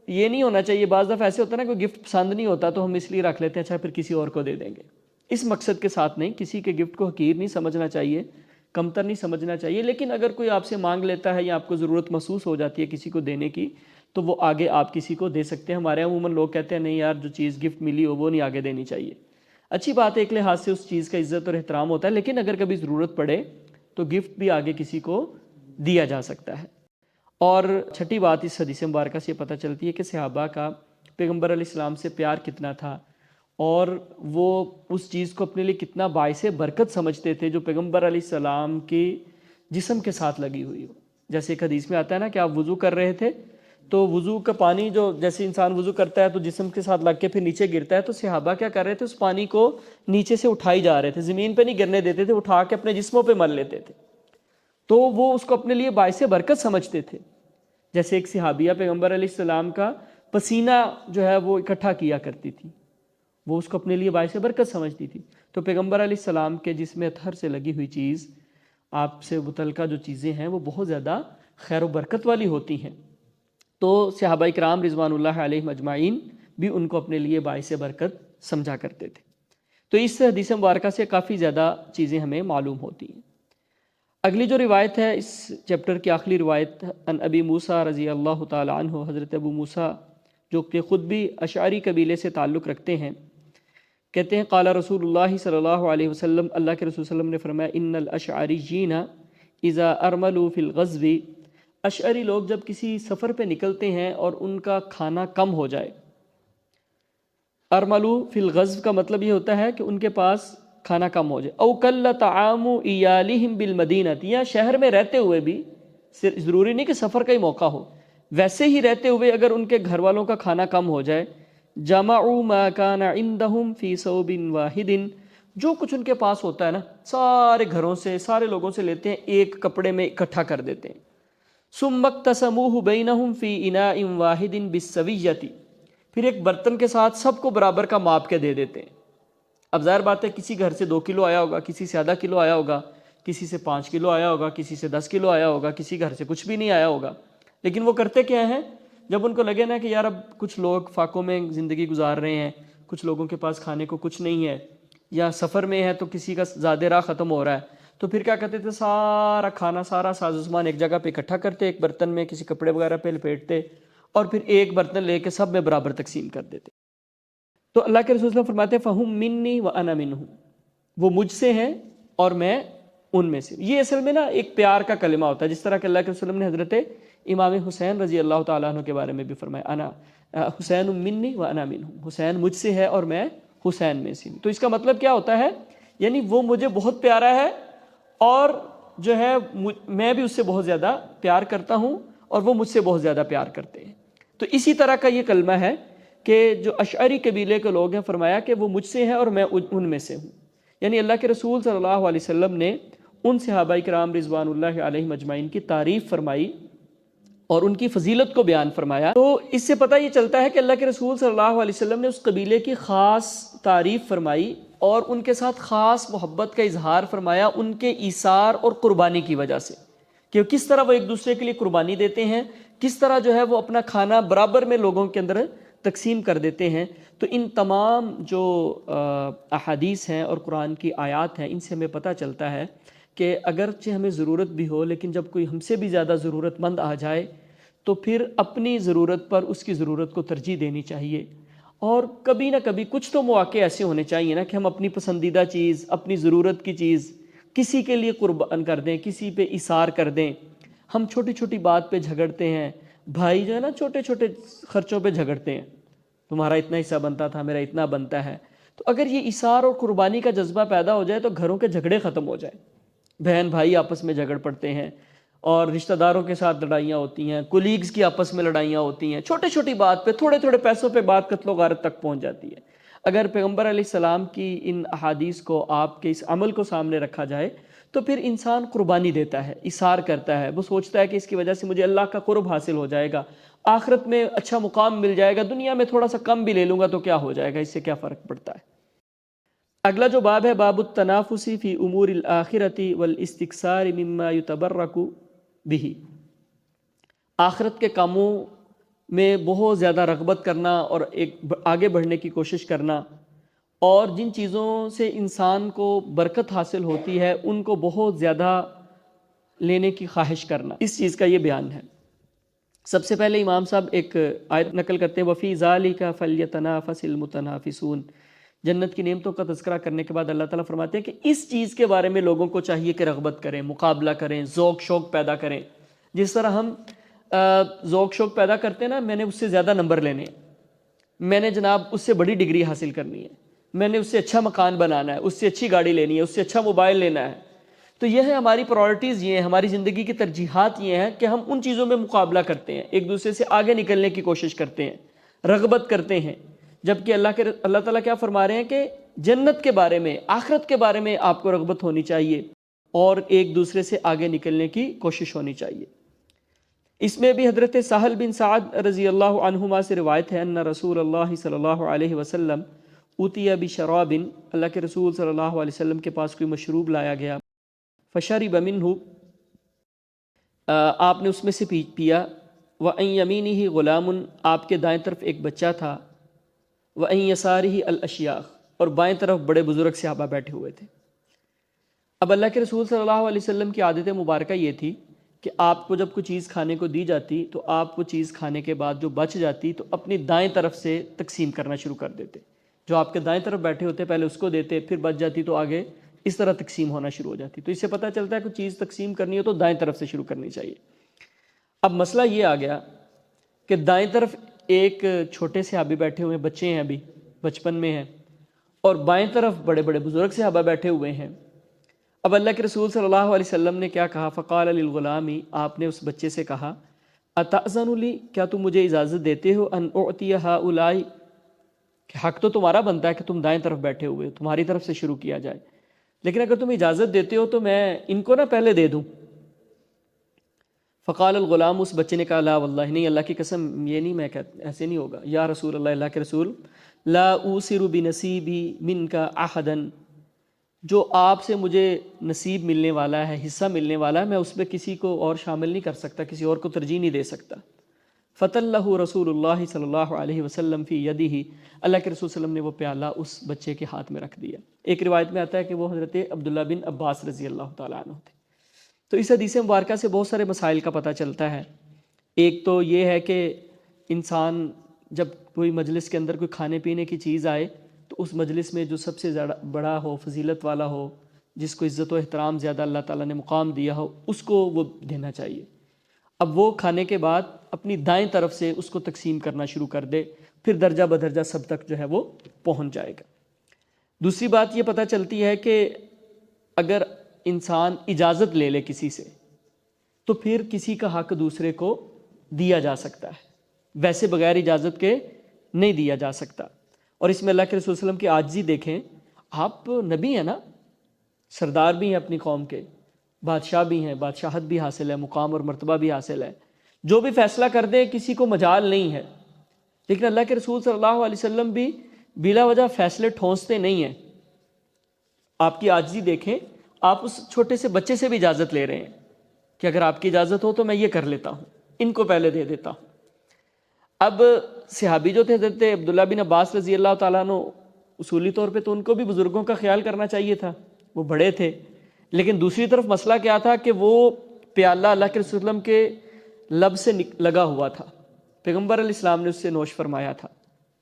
یہ نہیں ہونا چاہیے، بعض دفعہ ایسے ہوتا ہے نا کوئی گفٹ پسند نہیں ہوتا تو ہم اس لیے رکھ لیتے ہیں، اچھا پھر کسی اور کو دے دیں گے، اس مقصد کے ساتھ نہیں، کسی کے گفٹ کو حقیر نہیں سمجھنا چاہیے، کمتر نہیں سمجھنا چاہیے، لیکن اگر کوئی آپ سے مانگ لیتا ہے یا آپ کو ضرورت محسوس ہو جاتی ہے کسی کو دینے کی تو وہ آگے آپ کسی کو دے سکتے ہیں۔ ہمارے عموماً لوگ کہتے ہیں نہیں یار جو چیز گفٹ ملی ہو وہ نہیں آگے دینی چاہیے۔ اچھی بات ہے، ایک لحاظ سے اس چیز کا عزت اور احترام ہوتا ہے، لیکن اگر کبھی ضرورت پڑے تو گفٹ بھی آگے کسی کو دیا جا سکتا ہے۔ اور چھٹی بات اس حدیث مبارکہ سے پتہ چلتی ہے کہ صحابہ کا پیغمبر علیہ السلام سے پیار کتنا تھا اور وہ اس چیز کو اپنے لیے کتنا باعث برکت سمجھتے تھے جو پیغمبر علیہ السلام کی جسم کے ساتھ لگی ہوئی ہو۔ جیسے ایک حدیث میں آتا ہے نا کہ آپ وضو کر رہے تھے تو وضو کا پانی جو جیسے انسان وضو کرتا ہے تو جسم کے ساتھ لگ کے پھر نیچے گرتا ہے، تو صحابہ کیا کر رہے تھے، اس پانی کو نیچے سے اٹھائی جا رہے تھے، زمین پہ نہیں گرنے دیتے تھے، اٹھا کے اپنے جسموں پہ مل لیتے تھے، تو وہ اس کو اپنے لیے باعث برکت سمجھتے تھے۔ جیسے ایک صحابیہ پیغمبر علیہ السلام کا پسینہ جو ہے وہ اکٹھا کیا کرتی تھی، وہ اس کو اپنے لیے باعث برکت سمجھتی تھی، تو پیغمبر علیہ السلام کے جسم اطہر سے لگی ہوئی چیز، آپ سے متعلقہ جو چیزیں ہیں وہ بہت زیادہ خیر و برکت والی ہوتی ہیں، تو صحابہ کرام رضوان اللہ علیہم اجمعین بھی ان کو اپنے لیے باعث برکت سمجھا کرتے تھے۔ تو اس حدیث مبارکہ سے کافی زیادہ چیزیں ہمیں معلوم ہوتی ہیں۔ اگلی جو روایت ہے اس چیپٹر کی آخری روایت، ان ابی موسیٰ رضی اللہ تعالی عنہ، حضرت ابو موسیٰ جو کہ خود بھی اشعری قبیلے سے تعلق رکھتے ہیں، کہتے ہیں قال رسول اللہ صلی اللہ علیہ وسلم، اللہ کے رسول صلی اللہ علیہ وسلم نے فرمایا ان الاشعریین اذا ارملوا فی الغزو، اشعری لوگ جب کسی سفر پہ نکلتے ہیں اور ان کا کھانا کم ہو جائے، ارملوا فی الغزو کا مطلب یہ ہوتا ہے کہ ان کے پاس کھانا کم ہو جائے، او قل طعام ایالہم بالمدینہ، یا شہر میں رہتے ہوئے بھی، ضروری نہیں کہ سفر کا ہی موقع ہو، ویسے ہی رہتے ہوئے اگر ان کے گھر والوں کا کھانا کم ہو جائے، جمعوا ما کان عندہم فی ثوب واحد، جو کچھ ان کے پاس ہوتا ہے نا سارے گھروں سے سارے لوگوں سے لیتے ہیں، ایک کپڑے میں اکٹھا کر دیتے ہیں، ثم اقتسموہ بینہم فی اناء واحد بالسویۃ، پھر ایک برتن کے ساتھ سب کو برابر کا ماپ کے دے دیتے ہیں۔ اب ظاہر بات ہے کسی گھر سے 2 کلو آیا ہوگا، کسی سے آدھا کلو آیا ہوگا، کسی سے 5 کلو آیا ہوگا، کسی سے 10 کلو آیا ہوگا، کسی گھر سے کچھ بھی نہیں آیا ہوگا، لیکن وہ کرتے کیا ہیں، جب ان کو لگے نا کہ یار اب کچھ لوگ فاقوں میں زندگی گزار رہے ہیں، کچھ لوگوں کے پاس کھانے کو کچھ نہیں ہے، یا سفر میں ہے تو کسی کا زیادہ راہ ختم ہو رہا ہے، تو پھر کیا کرتے تھے، سارا کھانا، سارا ساز و سامان ایک جگہ پہ اکٹھا کرتے، ایک برتن میں کسی کپڑے وغیرہ پہ لپیٹتے، اور پھر ایک برتن لے کے سب میں برابر تقسیم کر دیتے۔ تو اللہ کے رسول صلی اللہ علیہ وسلم فرماتے ہیں فَهُمْ مِنِّي وَأَنَا مِنْهُمْ، وہ مجھ سے ہیں اور میں ان میں سے۔ یہ اصل میں نا ایک پیار کا کلمہ ہوتا ہے، جس طرح کہ اللہ کے رسول نے حضرت امام حسین رضی اللہ تعالیٰ عنہ کے بارے میں بھی فرمایا، انا حسین منی و انا منہم، حسین مجھ سے ہے اور میں حسین میں سے ہوں۔ تو اس کا مطلب کیا ہوتا ہے، یعنی وہ مجھے بہت پیارا ہے اور جو ہے میں بھی اس سے بہت زیادہ پیار کرتا ہوں اور وہ مجھ سے بہت زیادہ پیار کرتے ہیں۔ تو اسی طرح کا یہ کلمہ ہے کہ جو اشعری قبیلے کے لوگ ہیں، فرمایا کہ وہ مجھ سے ہیں اور میں ان میں سے ہوں۔ یعنی اللہ کے رسول صلی اللہ علیہ وسلم نے ان صحابہ کرام رضوان اللہ علیہم اجمعین کی تعریف فرمائی اور ان کی فضیلت کو بیان فرمایا۔ تو اس سے پتہ یہ چلتا ہے کہ اللہ کے رسول صلی اللہ علیہ وسلم نے اس قبیلے کی خاص تعریف فرمائی اور ان کے ساتھ خاص محبت کا اظہار فرمایا ان کے ایثار اور قربانی کی وجہ سے، کہ کس طرح وہ ایک دوسرے کے لیے قربانی دیتے ہیں، کس طرح جو ہے وہ اپنا کھانا برابر میں لوگوں کے اندر تقسیم کر دیتے ہیں۔ تو ان تمام جو احادیث ہیں اور قرآن کی آیات ہیں، ان سے ہمیں پتہ چلتا ہے کہ اگرچہ ہمیں ضرورت بھی ہو، لیکن جب کوئی ہم سے بھی زیادہ ضرورت مند آ جائے تو پھر اپنی ضرورت پر اس کی ضرورت کو ترجیح دینی چاہیے۔ اور کبھی نہ کبھی کچھ تو مواقع ایسے ہونے چاہیے نا کہ ہم اپنی پسندیدہ چیز، اپنی ضرورت کی چیز کسی کے لیے قربان کر دیں، کسی پہ ایثار کر دیں۔ ہم چھوٹی چھوٹی بات پہ جھگڑتے ہیں، بھائی جو ہے نا چھوٹے چھوٹے خرچوں پہ جھگڑتے ہیں، تمہارا اتنا حصہ بنتا تھا، میرا اتنا بنتا ہے۔ تو اگر یہ ایثار اور قربانی کا جذبہ پیدا ہو جائے تو گھروں کے جھگڑے ختم ہو جائیں، بہن بھائی آپس میں جھگڑ پڑتے ہیں اور رشتہ داروں کے ساتھ لڑائیاں ہوتی ہیں، کولیگز کی آپس میں لڑائیاں ہوتی ہیں، چھوٹی چھوٹی بات پہ، تھوڑے تھوڑے پیسوں پہ بات قتل و غارت تک پہنچ جاتی ہے۔ اگر پیغمبر علیہ السلام کی ان احادیث کو، آپ کے اس عمل کو سامنے رکھا جائے تو پھر انسان قربانی دیتا ہے، ایثار کرتا ہے، وہ سوچتا ہے کہ اس کی وجہ سے مجھے اللہ کا قرب حاصل ہو جائے گا، آخرت میں اچھا مقام مل جائے گا، دنیا میں تھوڑا سا کم بھی لے لوں گا تو کیا ہو جائے گا، اس سے کیا فرق پڑتا ہے۔ اگلا جو باب ہے، باب التنافس فی امور الآخرۃ والاستکثار مما یتبرک بہ، آخرت کے کاموں میں بہت زیادہ رغبت کرنا اور ایک آگے بڑھنے کی کوشش کرنا، اور جن چیزوں سے انسان کو برکت حاصل ہوتی ہے ان کو بہت زیادہ لینے کی خواہش کرنا، اس چیز کا یہ بیان ہے۔ سب سے پہلے امام صاحب ایک آیت نقل کرتے ہیں، وَفِي ذَلِكَ فَلْيَتَنَافَسِ الْمُتَنَافِسُونَ۔ جنت کی نعمتوں کا تذکرہ کرنے کے بعد اللہ تعالیٰ فرماتے ہیں کہ اس چیز کے بارے میں لوگوں کو چاہیے کہ رغبت کریں، مقابلہ کریں، ذوق شوق پیدا کریں۔ جس طرح ہم ذوق شوق پیدا کرتے ہیں نا، میں نے اس سے زیادہ نمبر لینے ہیں، میں نے جناب اس سے بڑی ڈگری حاصل کرنی ہے، میں نے اس سے اچھا مکان بنانا ہے، اس سے اچھی گاڑی لینی ہے، اس سے اچھا موبائل لینا ہے۔ تو یہ ہے ہماری پرائورٹیز، یہ ہیں ہماری زندگی کی ترجیحات، یہ ہیں کہ ہم ان چیزوں میں مقابلہ کرتے ہیں، ایک دوسرے سے آگے نکلنے کی کوشش کرتے ہیں، رغبت کرتے ہیں۔ جبکہ اللہ تعالیٰ کیا فرما رہے ہیں کہ جنت کے بارے میں، آخرت کے بارے میں آپ کو رغبت ہونی چاہیے اور ایک دوسرے سے آگے نکلنے کی کوشش ہونی چاہیے۔ اس میں بھی حضرت سہل بن سعد رضی اللہ عنہما سے روایت ہے، ان رسول اللہ صلی اللہ علیہ وسلم اوتیا بشراب، اللہ کے رسول صلی اللہ علیہ وسلم کے پاس کوئی مشروب لایا گیا، فشرب منہ، آپ نے اس میں سے پیا، وعن یمینہ غلام، آپ کے دائیں طرف ایک بچہ تھا، وعن یسارہ الاشیاخ، اور بائیں طرف بڑے بزرگ صحابہ بیٹھے ہوئے تھے۔ اب اللہ کے رسول صلی اللہ علیہ وسلم کی عادت مبارکہ یہ تھی کہ آپ کو جب کوئی چیز کھانے کو دی جاتی تو آپ وہ چیز کھانے کے بعد جو بچ جاتی تو اپنی دائیں طرف سے تقسیم کرنا شروع کر دیتے، جو آپ کے دائیں طرف بیٹھے ہوتے پہلے اس کو دیتے، پھر بچ جاتی تو آگے اس طرح تقسیم ہونا شروع ہو جاتی۔ تو اس سے پتہ چلتا ہے کہ چیز تقسیم کرنی ہو تو دائیں طرف سے شروع کرنی چاہیے۔ اب مسئلہ یہ آ گیا کہ دائیں طرف ایک چھوٹے صحابی بیٹھے ہوئے ہیں، بچے ہیں، ابھی بچپن میں ہیں، اور بائیں طرف بڑے بڑے بزرگ صحابہ بیٹھے ہوئے ہیں۔ اب اللہ کے رسول صلی اللہ علیہ وسلم نے کیا کہا، فقال للغلام، آپ نے اس بچے سے کہا، اتأذن لی، کیا تم مجھے اجازت دیتے ہو، ان اعطی ہؤلاء، کہ حق تو تمہارا بنتا ہے کہ تم دائیں طرف بیٹھے ہوئے، تمہاری طرف سے شروع کیا جائے، لیکن اگر تم اجازت دیتے ہو تو میں ان کو نہ پہلے دے دوں۔ فقال الغلام، اس بچے نے کہا، لا واللہ، نہیں اللہ کی قسم، یہ نہیں، میں کہتا ایسے نہیں ہوگا، یا رسول اللہ، اللہ کے رسول، لا اوسر بنصیبی منک احدا، جو آپ سے مجھے نصیب ملنے والا ہے، حصہ ملنے والا ہے، میں اس میں کسی کو اور شامل نہیں کر سکتا، کسی اور کو ترجیح نہیں دے سکتا۔ فتلہ رسول اللہ صلی اللہ علیہ وسلم فی یدہ، اللہ کے رسول صلی اللہ علیہ وسلم نے وہ پیالہ اس بچے کے ہاتھ میں رکھ دیا۔ ایک روایت میں آتا ہے کہ وہ حضرت عبداللہ بن عباس رضی اللہ تعالیٰ عنہ تھے۔ تو اس حدیث مبارکہ سے بہت سارے مسائل کا پتہ چلتا ہے۔ ایک تو یہ ہے کہ انسان جب کوئی مجلس کے اندر کوئی کھانے پینے کی چیز آئے تو اس مجلس میں جو سب سے زیادہ بڑا ہو، فضیلت والا ہو، جس کو عزت و احترام زیادہ اللہ تعالیٰ نے مقام دیا ہو، اس کو وہ دینا چاہیے۔ اب وہ کھانے کے بعد اپنی دائیں طرف سے اس کو تقسیم کرنا شروع کر دے، پھر درجہ بدرجہ سب تک جو ہے وہ پہنچ جائے گا۔ دوسری بات یہ پتہ چلتی ہے کہ اگر انسان اجازت لے لے کسی سے تو پھر کسی کا حق دوسرے کو دیا جا سکتا ہے، ویسے بغیر اجازت کے نہیں دیا جا سکتا۔ اور اس میں اللہ کے رسول صلی اللہ علیہ وسلم کی عاجزی دیکھیں، آپ نبی ہیں نا، سردار بھی ہیں اپنی قوم کے، بادشاہ بھی ہیں، بادشاہت بھی حاصل ہے، مقام اور مرتبہ بھی حاصل ہے، جو بھی فیصلہ کر دے کسی کو مجال نہیں ہے، لیکن اللہ کے رسول صلی اللہ علیہ وسلم بھی بلا وجہ فیصلے ٹھونستے نہیں ہیں۔ آپ کی عاجزی دیکھیں، آپ اس چھوٹے سے بچے سے بھی اجازت لے رہے ہیں کہ اگر آپ کی اجازت ہو تو میں یہ کر لیتا ہوں، ان کو پہلے دے دیتا ہوں۔ اب صحابی جو تھے حضرت عبداللہ بن عباس رضی اللہ تعالیٰ عنہ، اصولی طور پہ تو ان کو بھی بزرگوں کا خیال کرنا چاہیے تھا، وہ بڑے تھے، لیکن دوسری طرف مسئلہ کیا تھا کہ وہ پیالہ اللہ کے رسول وسلم کے لب سے لگا ہوا تھا، پیغمبر علیہ السلام نے اس سے نوش فرمایا تھا،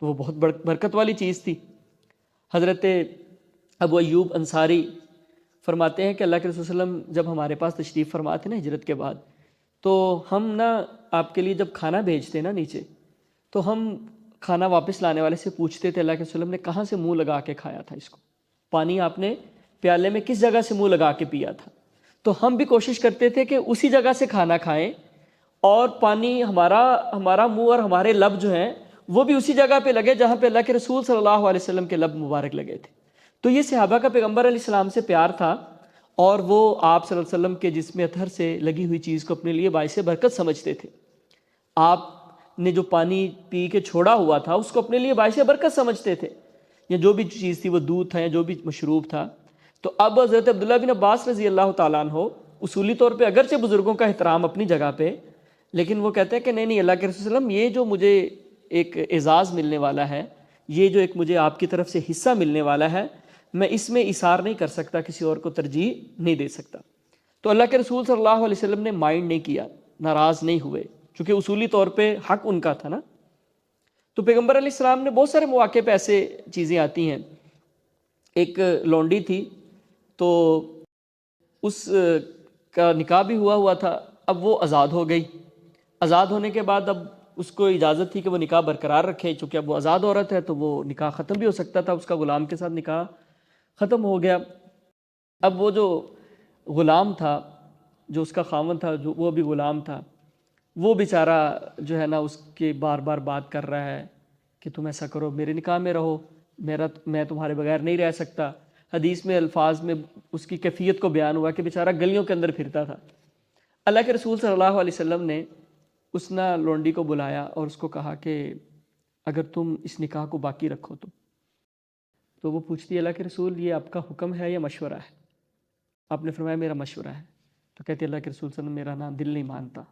تو وہ بہت برکت والی چیز تھی۔ حضرت ابو ایوب انصاری فرماتے ہیں کہ اللہ کے رسول صلی اللہ علیہ وسلم جب ہمارے پاس تشریف فرما تھے نا ہجرت کے بعد، تو ہم نا آپ کے لیے جب کھانا بھیجتے نا نیچے، تو ہم کھانا واپس لانے والے سے پوچھتے تھے اللہ کے رسول صلی اللہ علیہ وسلم نے کہاں سے منہ لگا کے کھایا تھا اس کو، پانی آپ نے پیالے میں کس جگہ سے منہ لگا کے پیا تھا۔ تو ہم بھی کوشش کرتے تھے کہ اسی جگہ سے کھانا کھائیں، اور پانی ہمارا منہ اور ہمارے لب جو ہیں وہ بھی اسی جگہ پہ لگے جہاں پہ اللہ کے رسول صلی اللہ علیہ وسلم کے لب مبارک لگے تھے۔ تو یہ صحابہ کا پیغمبر علیہ السلام سے پیار تھا، اور وہ آپ صلی اللہ علیہ وسلم کے جسم اطہر سے لگی ہوئی چیز کو اپنے لیے باعث برکت سمجھتے تھے۔ آپ نے جو پانی پی کے چھوڑا ہوا تھا اس کو اپنے لیے باعث برکت سمجھتے تھے، یا جو بھی چیز تھی، وہ دودھ تھا یا جو بھی مشروب تھا۔ تو اب حضرت عبداللہ بن عباس رضی اللہ تعالیٰ عنہ اصولی طور پہ اگرچہ بزرگوں کا احترام اپنی جگہ پہ، لیکن وہ کہتے ہیں کہ نہیں اللہ کے رسول صلی اللہ علیہ وسلم، یہ جو مجھے ایک اعزاز ملنے والا ہے، یہ جو ایک مجھے آپ کی طرف سے حصہ ملنے والا ہے، میں اس میں اثار نہیں کر سکتا، کسی اور کو ترجیح نہیں دے سکتا۔ تو اللہ کے رسول صلی اللہ علیہ وسلم نے مائنڈ نہیں کیا، ناراض نہیں ہوئے، چونکہ اصولی طور پہ حق ان کا تھا نا۔ تو پیغمبر علیہ السلام نے بہت سارے مواقع پہ ایسے چیزیں آتی ہیں۔ ایک لونڈی تھی، تو اس کا نکاح بھی ہوا تھا، اب وہ آزاد ہو گئی۔ آزاد ہونے کے بعد اب اس کو اجازت تھی کہ وہ نکاح برقرار رکھے، چونکہ اب وہ آزاد عورت ہے تو وہ نکاح ختم بھی ہو سکتا تھا، اس کا غلام کے ساتھ نکاح ختم ہو گیا۔ اب وہ جو غلام تھا، جو اس کا خاوند تھا، جو وہ بھی غلام تھا، وہ بیچارہ جو ہے نا اس کے بار بار بات کر رہا ہے کہ تم ایسا کرو، میرے نکاح میں رہو، میں تمہارے بغیر نہیں رہ سکتا۔ حدیث میں الفاظ میں اس کی کیفیت کو بیان ہوا کہ بیچارہ گلیوں کے اندر پھرتا تھا۔ اللہ کے رسول صلی اللہ علیہ وسلم نے اس نا لونڈی کو بلایا اور اس کو کہا کہ اگر تم اس نکاح کو باقی رکھو تو وہ پوچھتی ہے اللہ کے رسول یہ آپ کا حکم ہے یا مشورہ ہے؟ آپ نے فرمایا میرا مشورہ ہے۔ تو کہتے اللہ کے رسول صلی اللہ علیہ وسلم میرا دل نہیں مانتا،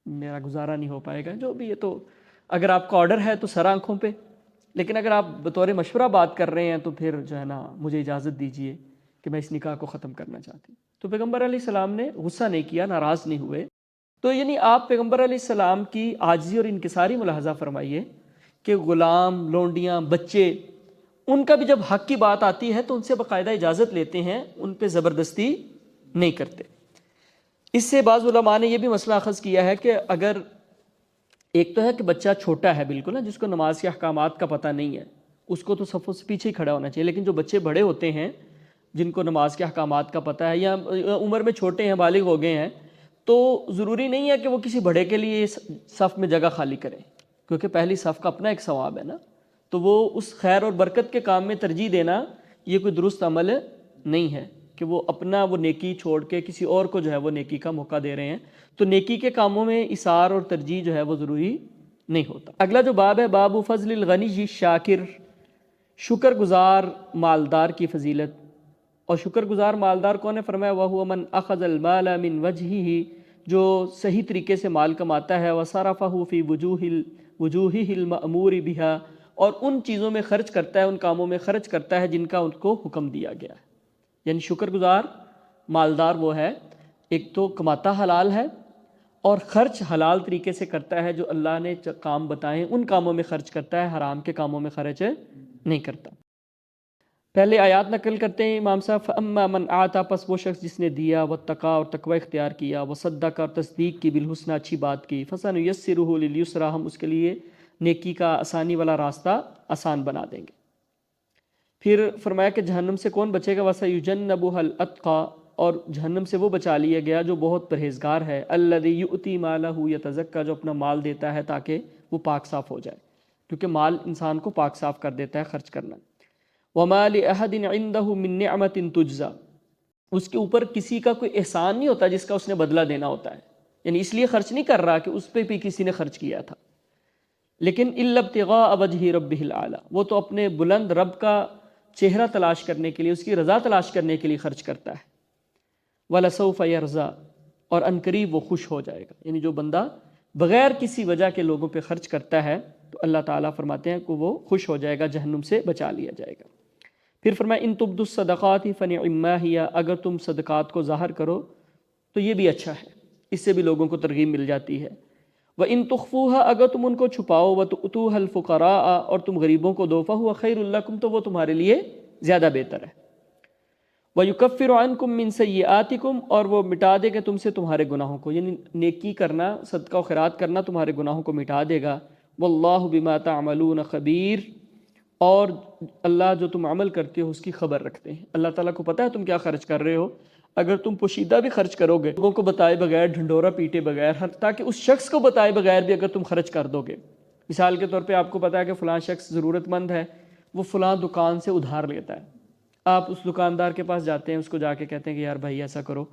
میرا گزارا نہیں ہو پائے گا، جو بھی یہ تو اگر آپ کا آرڈر ہے تو سر آنکھوں پہ، لیکن اگر آپ بطور مشورہ بات کر رہے ہیں تو پھر جو ہے نا مجھے اجازت دیجیے کہ میں اس نکاح کو ختم کرنا چاہتی ہوں۔ تو پیغمبر علیہ السلام نے غصہ نہیں کیا، ناراض نہیں ہوئے۔ تو یعنی آپ پیغمبر علیہ السلام کی عاجزی اور انکساری ملاحظہ فرمائیے کہ غلام، لونڈیاں، بچے، ان کا بھی جب حق کی بات آتی ہے تو ان سے باقاعدہ اجازت لیتے ہیں، ان پہ زبردستی نہیں کرتے۔ اس سے بعض علماء نے یہ بھی مسئلہ اخذ کیا ہے کہ اگر ایک تو ہے کہ بچہ چھوٹا ہے بالکل نا، جس کو نماز کے احکامات کا پتہ نہیں ہے، اس کو تو صفوں سے پیچھے ہی کھڑا ہونا چاہیے، لیکن جو بچے بڑے ہوتے ہیں جن کو نماز کے احکامات کا پتہ ہے یا عمر میں چھوٹے ہیں، بالغ ہو گئے ہیں، تو ضروری نہیں ہے کہ وہ کسی بڑے کے لیے صف میں جگہ خالی کریں، کیونکہ پہلی صف کا اپنا ایک ثواب ہے نا۔ تو وہ اس خیر اور برکت کے کام میں ترجیح دینا یہ کوئی درست عمل نہیں ہے کہ وہ اپنا وہ نیکی چھوڑ کے کسی اور کو جو ہے وہ نیکی کا موقع دے رہے ہیں۔ تو نیکی کے کاموں میں اثار اور ترجیح جو ہے وہ ضروری نہیں ہوتا۔ اگلا جو باب ہے، باب فضل الغنی شاکر، شکر گزار مالدار کی فضیلت۔ اور شکر گزار مالدار کون ہے؟ فرمایا وَهُوَ مَنْ أَخَذَ الْمَالَ مِنْ وَجْهِهِ جو صحیح طریقے سے مال کماتا ہے، وَصَرَفَهُ فِي وُجُوهِهِ الْمَأْمُورِ بِهَا، اور ان چیزوں میں خرچ کرتا ہے، ان کاموں میں خرچ کرتا ہے جن کا ان کو حکم دیا گیا ہے۔ یعنی شکر گزار مالدار وہ ہے، ایک تو کماتا حلال ہے اور خرچ حلال طریقے سے کرتا ہے، جو اللہ نے کام بتائے ان کاموں میں خرچ کرتا ہے، حرام کے کاموں میں خرچ نہیں کرتا۔ پہلے آیات نقل کرتے ہیں امام صاحب، فَأَمَّا مَنْ آتَى، پس وہ شخص جس نے دیا، وَاتَّقَى، اور تقوی اختیار کیا، وَصَدَّقَ، اور تصدیق کی، بِالْحُسْنَى، اچھی بات کی، فَسَنُيَسِّرُهُ لِلْيُسْرَى، ہم اس کے لیے نیکی کا آسانی والا راستہ آسان بنا دیں گے۔ پھر فرمایا کہ جہنم سے کون بچے گا، وَسَيُجَنَّبُهَا الْأَتْقَى، اور جہنم سے وہ بچا لیا گیا جو بہت پرہیزگار ہے، الَّذِي يُؤْتِي مَالَهُ يَتَزَكَّى، جو اپنا مال دیتا ہے تاکہ وہ پاک صاف ہو جائے، کیونکہ مال انسان کو پاک صاف کر دیتا ہے خرچ کرنا۔ وَمَا لِأَحَدٍ عِندَهُ مِن نِعْمَةٍ تُجْزَى، اس کے اوپر کسی کا کوئی احسان نہیں ہوتا جس کا اس نے بدلہ دینا ہوتا ہے، یعنی اس لیے خرچ نہیں کر رہا کہ اس پہ بھی کسی نے خرچ کیا تھا، لیکن إِلَّا ابْتِغَاءَ وَجْهِ رَبِّهِ الْأَعْلَى، وہ تو اپنے بلند رب کا چہرہ تلاش کرنے کے لیے، اس کی رضا تلاش کرنے کے لیے خرچ کرتا ہے۔ وَلَسَوْفَ يَرْضَى، اور عنقریب وہ خوش ہو جائے گا۔ یعنی جو بندہ بغیر کسی وجہ کے لوگوں پہ خرچ کرتا ہے تو اللہ تعالیٰ فرماتے ہیں کہ وہ خوش ہو جائے گا، جہنم سے بچا لیا جائے گا۔ پھر فرمایا ان تبدوا الصدقات فنعما ہی، اگر تم صدقات کو ظاہر کرو تو یہ بھی اچھا ہے، اس سے بھی لوگوں کو ترغیب مل جاتی ہے۔ وَإِن تُخْفُوهَا، اگر تم ان کو چھپاؤ، وَتُؤْتُوهَا الْفُقَرَاءَ، اور تم غریبوں کو دو، فَهُوَ خَيْرٌ لَكُمْ، تو وہ تمہارے لیے زیادہ بہتر ہے۔ وَيُكَفِّرُ عَنْكُم مِّن سَيِّئَاتِكُمْ، اور وہ مٹا دے گا تم سے تمہارے گناہوں کو، یعنی نیکی کرنا، صدقہ و خیرات کرنا تمہارے گناہوں کو مٹا دے گا۔ وَاللَّهُ بِمَا تَعْمَلُونَ خَبِيرٌ، اور اللہ جو تم عمل کرتے ہو اس کی خبر رکھتے ہیں۔ اللہ تعالیٰ کو پتہ ہے تم کیا خرچ کر رہے ہو، اگر تم پوشیدہ بھی خرچ کرو گے، لوگوں کو بتائے بغیر، ڈھنڈورا پیٹے بغیر، تاکہ اس شخص کو بتائے بغیر بھی اگر تم خرچ کر دو گے، مثال کے طور پہ آپ کو پتہ ہے کہ فلاں شخص ضرورت مند ہے، وہ فلاں دکان سے ادھار لیتا ہے، آپ اس دکاندار کے پاس جاتے ہیں، اس کو جا کے کہتے ہیں کہ یار بھائی ایسا کرو،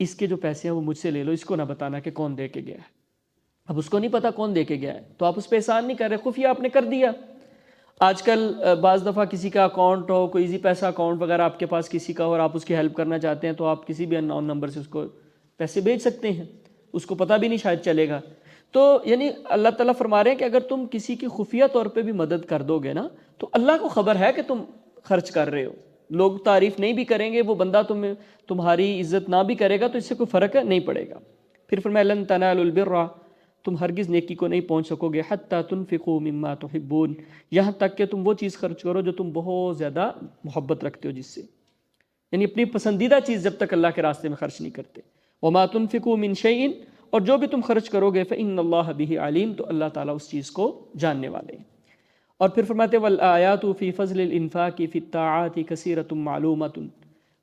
اس کے جو پیسے ہیں وہ مجھ سے لے لو، اس کو نہ بتانا کہ کون دے کے گیا ہے۔ اب اس کو نہیں پتا کون دے کے گیا ہے تو آپ اس پہ احسان نہیں کر رہے، خفیہ آپ نے کر دیا۔ آج کل بعض دفعہ کسی کا اکاؤنٹ ہو، کوئی ایزی پیسہ اکاؤنٹ وغیرہ آپ کے پاس کسی کا ہو اور آپ اس کی ہیلپ کرنا چاہتے ہیں تو آپ کسی بھی ان نون نمبر سے اس کو پیسے بھیج سکتے ہیں، اس کو پتہ بھی نہیں شاید چلے گا۔ تو یعنی اللہ تعالیٰ فرما رہے ہیں کہ اگر تم کسی کی خفیہ طور پہ بھی مدد کر دو گے نا تو اللہ کو خبر ہے کہ تم خرچ کر رہے ہو، لوگ تعریف نہیں بھی کریں گے، وہ بندہ تمہاری عزت نہ بھی کرے گا تو اس سے کوئی فرق نہیں پڑے گا۔ پھر فرمایا لن تنالوا البر، تم ہرگز نیکی کو نہیں پہنچ سکو گے، حتی تنفقوا مما تحبون، یہاں تک کہ تم وہ چیز خرچ کرو جو تم بہت زیادہ محبت رکھتے ہو جس سے، یعنی اپنی پسندیدہ چیز جب تک اللہ کے راستے میں خرچ نہیں کرتے۔ وما تنفقوا من شیء، اور جو بھی تم خرچ کرو گے فإن اللہ بہ علیم، تو اللہ تعالیٰ اس چیز کو جاننے والے ہیں۔ اور پھر فرماتے والآیات فی فضل الانفاق فی الطاعات کثیرۃ معلومۃ،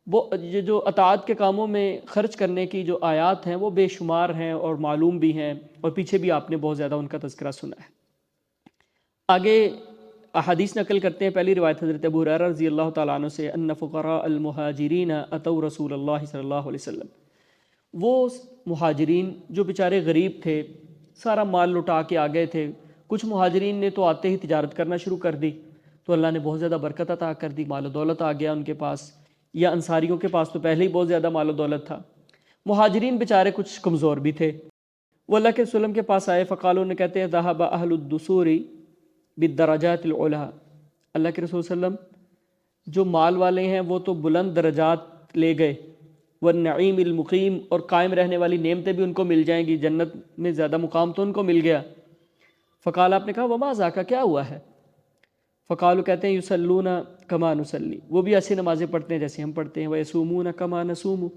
وہ جو اطاعت کے کاموں میں خرچ کرنے کی جو آیات ہیں وہ بے شمار ہیں اور معلوم بھی ہیں، اور پیچھے بھی آپ نے بہت زیادہ ان کا تذکرہ سنا ہے۔ آگے احادیث نقل کرتے ہیں، پہلی روایت حضرت ابو ہریرہ رضی اللہ تعالیٰ عنہ سے، ان فقراء المہاجرین اتوا رسول اللہ صلی اللہ علیہ وسلم، وہ مہاجرین جو بیچارے غریب تھے، سارا مال لٹا کے آ گئے تھے، کچھ مہاجرین نے تو آتے ہی تجارت کرنا شروع کر دی تو اللہ نے بہت زیادہ برکت عطا کر دی، مال و دولت آ گیا ان کے پاس، یا انصاریوں کے پاس تو پہلے ہی بہت زیادہ مال و دولت تھا۔ مہاجرین بیچارے کچھ کمزور بھی تھے، وہ اللہ کے رسول کے پاس آئے، فقالوا نے کہتے ہیں ذهب اہل الدثور بالدرجات العلی، اللہ کے رسول صلی اللہ علیہ وسلم جو مال والے ہیں وہ تو بلند درجات لے گئے، والنعیم المقیم، اور قائم رہنے والی نعمتیں بھی ان کو مل جائیں گی، جنت میں زیادہ مقام تو ان کو مل گیا۔ فقال، آپ نے کہا وما ذاک، کیا ہوا ہے؟ فقالوا، کہتے ہیں یصلون کما نصلی، وہ بھی ایسی نمازیں پڑھتے ہیں جیسے ہم پڑھتے ہیں، ویصومون کما نصوم،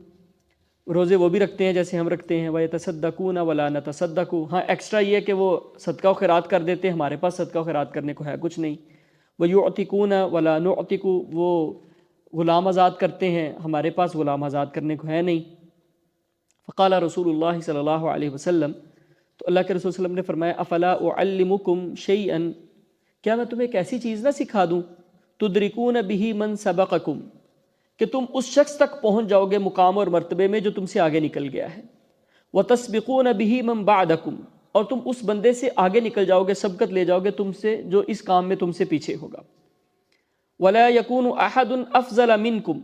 روزے وہ بھی رکھتے ہیں جیسے ہم رکھتے ہیں، ویتصدقون ولا نتصدق، ہاں ایکسٹرا یہ کہ وہ صدقہ و خیرات کر دیتے ہیں، ہمارے پاس صدقہ و خیرات کرنے کو ہے کچھ نہیں، ویعتقون ولا نعتق، وہ غلام آزاد کرتے ہیں، ہمارے پاس غلام آزاد کرنے کو ہے نہیں۔ فقال رسول اللہ صلی اللہ علیہ وسلم، تو اللہ کے رسول صلی اللہ علیہ وسلم نے فرمایا افلا اعلمکم شیئا، کیا میں تمہیں ایک ایسی چیز نہ سکھا دوں، تدرکون بہ من سبقکم، کہ تم اس شخص تک پہنچ جاؤ گے مقام اور مرتبے میں جو تم سے آگے نکل گیا ہے، وتسبقون بہ من بعدکم، اور تم اس بندے سے آگے نکل جاؤ گے، سبقت لے جاؤ گے تم سے جو اس کام میں تم سے پیچھے ہوگا، ولا یکون احد افضل منکم،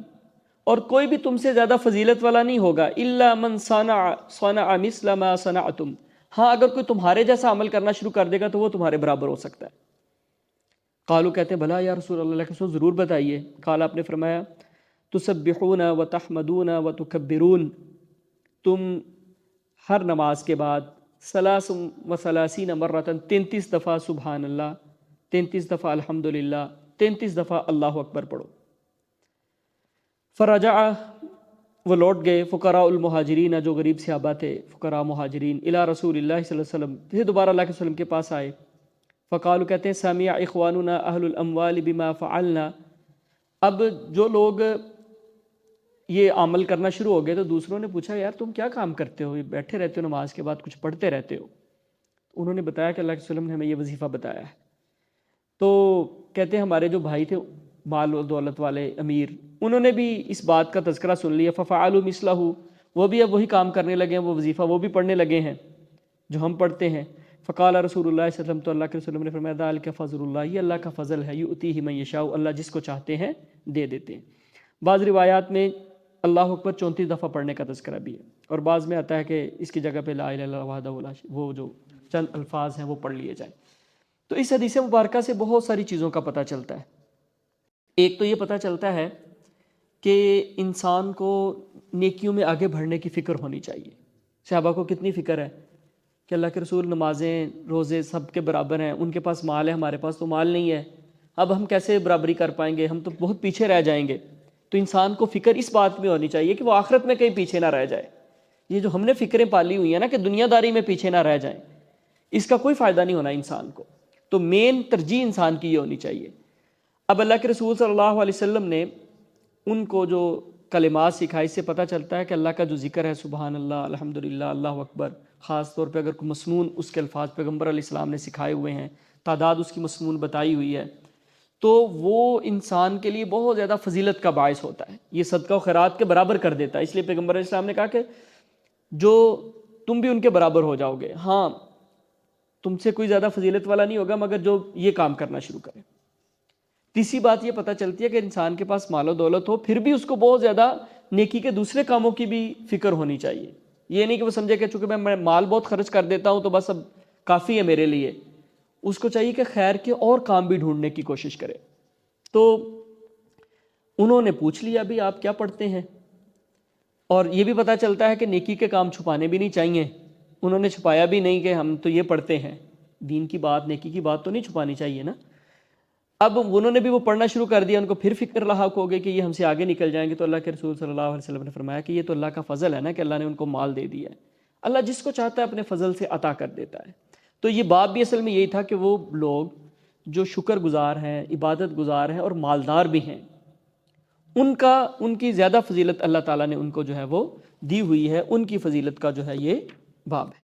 اور کوئی بھی تم سے زیادہ فضیلت والا نہیں ہوگا الا من صنع مثل ما صنعتم، ہاں اگر کوئی تمہارے جیسا عمل کرنا شروع کر دے گا تو وہ تمہارے برابر ہو سکتا ہے۔ قالوا کہتے ہیں بھلا یا رسول اللہ کے رسول ضرور بتائیے۔ قال آپ نے فرمایا تسبحون وتحمدون وتکبرون، تم ہر نماز کے بعد 33 مرتن 33 دفعہ سبحان اللہ، 33 دفعہ الحمدللہ، 33 دفعہ اللہ اکبر پڑھو۔ فرجع، وہ لوٹ گئے، فقراء المہاجرین، جو غریب صحابہ تھے، فقراء مہاجرین، الی رسول اللہ صلی اللہ علیہ وسلم، پھر دوبارہ اللہ کے وسلم کے پاس آئے۔ فقالوا کہتے ہیں سمع اخواننا اہل الاموال بما فعلنا، اب جو لوگ یہ عمل کرنا شروع ہو گئے تو دوسروں نے پوچھا یار تم کیا کام کرتے ہو، بیٹھے رہتے ہو نماز کے بعد کچھ پڑھتے رہتے ہو؟ انہوں نے بتایا کہ اللہ کے وسلم نے ہمیں یہ وظیفہ بتایا ہے۔ تو کہتے ہیں ہمارے جو بھائی تھے مال و دولت والے امیر، انہوں نے بھی اس بات کا تذکرہ سن لیا، ففعلوا مثلہ، وہ بھی اب وہی کام کرنے لگے ہیں، وہ وظیفہ وہ بھی پڑھنے لگے ہیں جو ہم پڑھتے ہیں۔ فقال رسول اللہ صلی اللہ علیہ وسلم، تو اللہ کے رسول نے فرمایا ذالک فضل اللہ، یہ اللہ کا فضل ہے، یؤتیہ من یشاء، اللہ جس کو چاہتے ہیں دے دیتے ہیں۔ بعض روایات میں اللہ اکبر 34 دفعہ پڑھنے کا تذکرہ بھی ہے، اور بعض میں آتا ہے کہ اس کی جگہ پہ لا الہ الا اللہ وحدہ لا شریک، وہ جو چند الفاظ ہیں وہ پڑھ لیے جائیں۔ تو اس حدیث مبارکہ سے بہت ساری چیزوں کا پتہ چلتا ہے۔ ایک تو یہ پتہ چلتا ہے کہ انسان کو نیکیوں میں آگے بڑھنے کی فکر ہونی چاہیے۔ صحابہ کو کتنی فکر ہے کہ اللہ کے رسول نمازیں روزے سب کے برابر ہیں، ان کے پاس مال ہے، ہمارے پاس تو مال نہیں ہے، اب ہم کیسے برابری کر پائیں گے، ہم تو بہت پیچھے رہ جائیں گے۔ تو انسان کو فکر اس بات میں ہونی چاہیے کہ وہ آخرت میں کہیں پیچھے نہ رہ جائے۔ یہ جو ہم نے فکریں پالی ہوئی ہیں نا کہ دنیا داری میں پیچھے نہ رہ جائیں، اس کا کوئی فائدہ نہیں ہونا انسان کو۔ تو مین ترجیح انسان کی یہ ہونی چاہیے۔ اب اللہ کے رسول صلی اللہ علیہ وسلم نے ان کو جو کلمات سکھائی، اس سے پتہ چلتا ہے کہ اللہ کا جو ذکر ہے سبحان اللہ، الحمدللہ، اللہ اکبر، خاص طور پہ اگر کوئی مسنون اس کے الفاظ پیغمبر علیہ السلام نے سکھائے ہوئے ہیں، تعداد اس کی مسنون بتائی ہوئی ہے، تو وہ انسان کے لیے بہت زیادہ فضیلت کا باعث ہوتا ہے، یہ صدقہ و خیرات کے برابر کر دیتا ہے۔ اس لیے پیغمبر علیہ السلام نے کہا کہ جو تم بھی ان کے برابر ہو جاؤ گے، ہاں تم سے کوئی زیادہ فضیلت والا نہیں ہوگا مگر جو یہ کام کرنا شروع کرے۔ تیسری بات یہ پتہ چلتی ہے کہ انسان کے پاس مال و دولت ہو پھر بھی اس کو بہت زیادہ نیکی کے دوسرے کاموں کی بھی فکر ہونی چاہیے۔ یہ نہیں کہ وہ سمجھے کہ چونکہ میں مال بہت خرچ کر دیتا ہوں تو بس اب کافی ہے میرے لیے، اس کو چاہیے کہ خیر کے اور کام بھی ڈھونڈنے کی کوشش کرے۔ تو انہوں نے پوچھ لیا بھی آپ کیا پڑھتے ہیں، اور یہ بھی پتہ چلتا ہے کہ نیکی کے کام چھپانے بھی نہیں چاہیے۔ انہوں نے چھپایا بھی نہیں کہ ہم تو یہ پڑھتے ہیں، دین کی بات نیکی کی بات تو نہیں چھپانی چاہیے نا۔ اب انہوں نے بھی وہ پڑھنا شروع کر دیا، ان کو پھر فکر لاحق ہو گئی کہ یہ ہم سے آگے نکل جائیں گے۔ تو اللہ کے رسول صلی اللہ علیہ وسلم نے فرمایا کہ یہ تو اللہ کا فضل ہے نا کہ اللہ نے ان کو مال دے دیا ہے، اللہ جس کو چاہتا ہے اپنے فضل سے عطا کر دیتا ہے۔ تو یہ باب بھی اصل میں یہی تھا کہ وہ لوگ جو شکر گزار ہیں، عبادت گزار ہیں اور مالدار بھی ہیں، ان کی زیادہ فضیلت اللہ تعالیٰ نے ان کو جو ہے وہ دی ہوئی ہے، ان کی فضیلت کا جو ہے یہ باب ہے۔